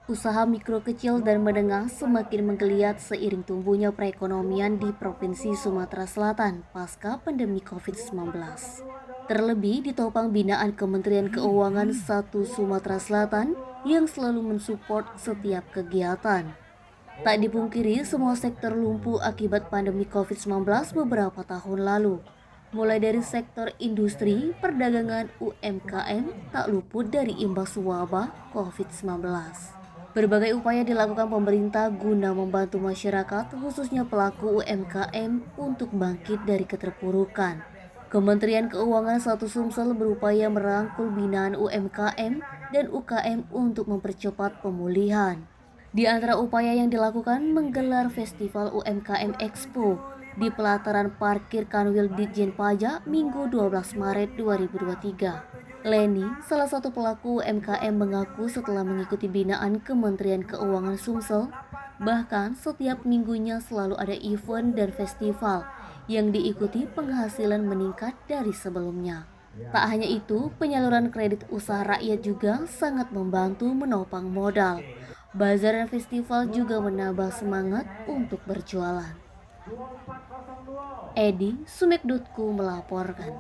Usaha mikro kecil dan menengah semakin menggeliat seiring tumbuhnya perekonomian di Provinsi Sumatera Selatan pasca pandemi COVID-19. Terlebih ditopang binaan Kementerian Keuangan 1 Sumatera Selatan yang selalu mensupport setiap kegiatan. Tak dipungkiri, semua sektor lumpuh akibat pandemi COVID-19 beberapa tahun lalu. Mulai dari sektor industri, perdagangan, UMKM tak luput dari imbas wabah COVID-19. Berbagai upaya dilakukan pemerintah guna membantu masyarakat, khususnya pelaku UMKM, untuk bangkit dari keterpurukan. Kementerian Keuangan 1 Sumsel berupaya merangkul binaan UMKM dan UKM untuk mempercepat pemulihan. Di antara upaya yang dilakukan menggelar Festival UMKM Expo di pelataran parkir Kanwil Ditjen Pajak Minggu 12 Maret 2023. Leni, salah satu pelaku UMKM, mengaku setelah mengikuti binaan Kementerian Keuangan Sumsel, bahkan setiap minggunya selalu ada event dan festival yang diikuti penghasilan meningkat dari sebelumnya. Tak hanya itu, penyaluran kredit usaha rakyat juga sangat membantu menopang modal. Bazar dan festival juga menambah semangat untuk berjualan. Edi Sumekdutku melaporkan.